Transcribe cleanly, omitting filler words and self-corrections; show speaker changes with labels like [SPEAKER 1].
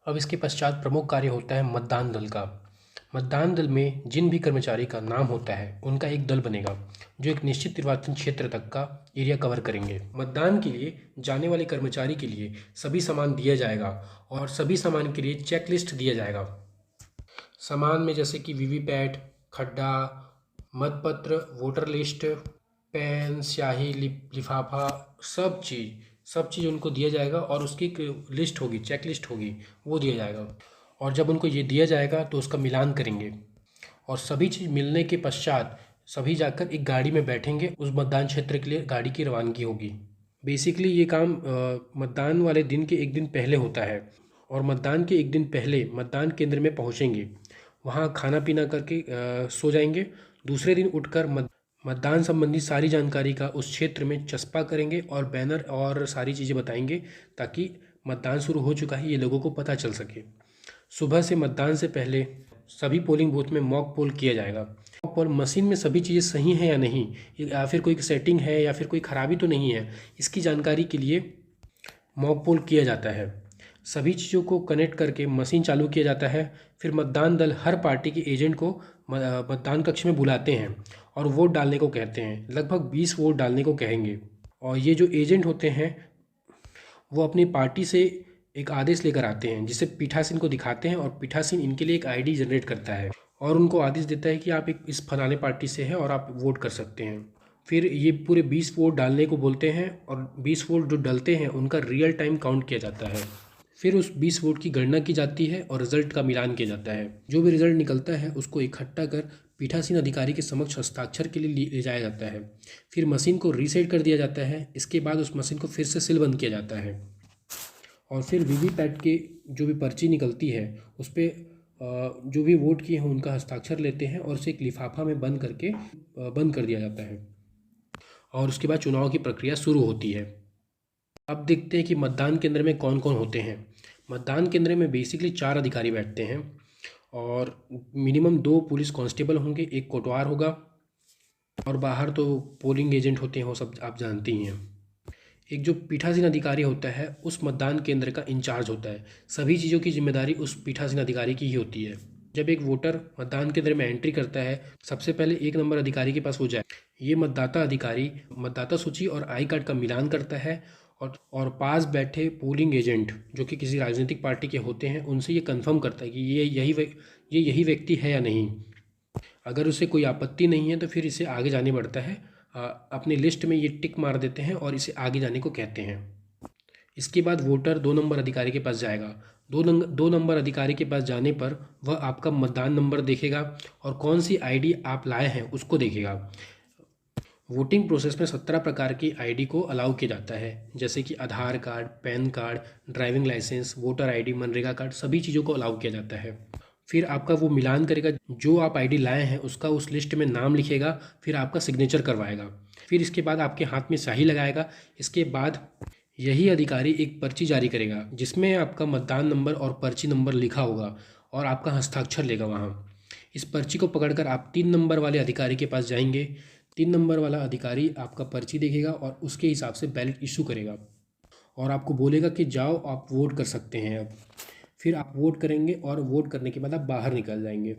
[SPEAKER 1] अब इसके पश्चात प्रमुख कार्य होता है मतदान दल का। मतदान दल में जिन भी कर्मचारी का नाम होता है उनका एक दल बनेगा जो एक निश्चित निर्वाचन क्षेत्र तक का एरिया कवर करेंगे। मतदान के लिए जाने वाले कर्मचारी के लिए सभी सामान दिया जाएगा और सभी सामान के लिए चेक लिस्ट दिया जाएगा। सामान में जैसे कि वीवीपैट, खड्डा, मतपत्र, वोटर लिस्ट, पेन, स्याही, लिफाफा, सब चीज़ उनको दिया जाएगा और उसकी एक लिस्ट होगी, चेक लिस्ट होगी, वो दिया जाएगा। और जब उनको ये दिया जाएगा तो उसका मिलान करेंगे और सभी चीज़ मिलने के पश्चात सभी जाकर एक गाड़ी में बैठेंगे। उस मतदान क्षेत्र के लिए गाड़ी की रवानगी होगी। बेसिकली ये काम मतदान वाले दिन के एक दिन पहले होता है और मतदान के एक दिन पहले मतदान केंद्र में पहुंचेंगे, वहां खाना पीना करके सो जाएंगे। दूसरे दिन उठकर मतदान संबंधी सारी जानकारी का उस क्षेत्र में चस्पा करेंगे और बैनर और सारी चीज़ें बताएंगे ताकि मतदान शुरू हो चुका है ये लोगों को पता चल सके। सुबह से मतदान से पहले सभी पोलिंग बूथ में मॉक पोल किया जाएगा। मॉक पोल मशीन में सभी चीज़ें सही हैं या नहीं, या फिर कोई सेटिंग है या फिर कोई खराबी तो नहीं है, इसकी जानकारी के लिए मॉक पोल किया जाता है। सभी चीज़ों को कनेक्ट करके मशीन चालू किया जाता है। फिर मतदान दल हर पार्टी के एजेंट को मतदान कक्ष में बुलाते हैं और वोट डालने को कहते हैं। लगभग 20 वोट डालने को कहेंगे और ये जो एजेंट होते हैं वो अपनी पार्टी से एक आदेश लेकर आते हैं जिसे पीठासीन को दिखाते हैं और पीठासीन इनके लिए एक आईडी जनरेट करता है और उनको आदेश देता है कि आप एक इस फलाने पार्टी से हैं और आप वोट कर सकते हैं। फिर ये पूरे 20 वोट डालने को बोलते हैं और 20 वोट जो डलते हैं उनका रियल टाइम काउंट किया जाता है। फिर उस 20 वोट की गणना की जाती है और रिजल्ट का मिलान किया जाता है। जो भी रिजल्ट निकलता है उसको इकट्ठा कर पीठासीन अधिकारी के समक्ष हस्ताक्षर के लिए ले जाया जाता है। फिर मशीन को रीसेट कर दिया जाता है। इसके बाद उस मशीन को फिर से सीलबंद किया जाता है और फिर वीवीपैट के जो भी पर्ची निकलती है उस पर जो भी वोट किए हैं उनका हस्ताक्षर लेते हैं और उसे एक लिफाफा में बंद करके बंद कर दिया जाता है और उसके बाद चुनाव की प्रक्रिया शुरू होती है। अब देखते हैं कि मतदान केंद्र में कौन कौन होते हैं। मतदान केंद्र में बेसिकली 4 अधिकारी बैठते हैं और मिनिमम 2 पुलिस कांस्टेबल होंगे, एक कोटवार होगा और बाहर तो पोलिंग एजेंट होते हैं, वो सब आप जानती ही हैं। एक जो पीठासीन अधिकारी होता है उस मतदान केंद्र का इंचार्ज होता है। सभी चीज़ों की जिम्मेदारी उस पीठासीन अधिकारी की ही होती है। जब एक वोटर मतदान केंद्र में एंट्री करता है सबसे पहले 1 नंबर अधिकारी के पास वो जाए। ये मतदाता अधिकारी मतदाता सूची और आई कार्ड का मिलान करता है और पास बैठे पोलिंग एजेंट जो कि किसी राजनीतिक पार्टी के होते हैं उनसे ये कंफर्म करता है कि ये यही व्यक्ति है या नहीं। अगर उसे कोई आपत्ति नहीं है तो फिर इसे आगे जाने पड़ता है। अपनी लिस्ट में ये टिक मार देते हैं और इसे आगे जाने को कहते हैं। इसके बाद वोटर 2 नंबर अधिकारी के पास जाएगा। 2 नंबर अधिकारी के पास जाने पर वह आपका मतदान नंबर देखेगा और कौन सी आईडी आप लाए हैं उसको देखेगा। वोटिंग प्रोसेस में 17 प्रकार की आईडी को अलाउ किया जाता है, जैसे कि Aadhaar card, PAN card, driving licence, voter ID, MNREGA card, सभी चीज़ों को अलाउ किया जाता है। फिर आपका वो मिलान करेगा, जो आप आईडी लाए हैं उसका उस लिस्ट में नाम लिखेगा, फिर आपका सिग्नेचर करवाएगा। फिर इसके बाद आपके हाथ में स्याही लगाएगा। इसके बाद यही अधिकारी एक पर्ची जारी करेगा जिसमें आपका मतदान नंबर और पर्ची नंबर लिखा होगा और आपका हस्ताक्षर लेगा वहाँ। इस पर्ची को पकड़कर आप 3 नंबर वाले अधिकारी के पास जाएंगे। 3 नंबर वाला अधिकारी आपका पर्ची देखेगा और उसके हिसाब से बैलेट इशू करेगा और आपको बोलेगा कि जाओ आप वोट कर सकते हैं अब। फिर आप वोट करेंगे और वोट करने के बाद आप बाहर निकल जाएंगे।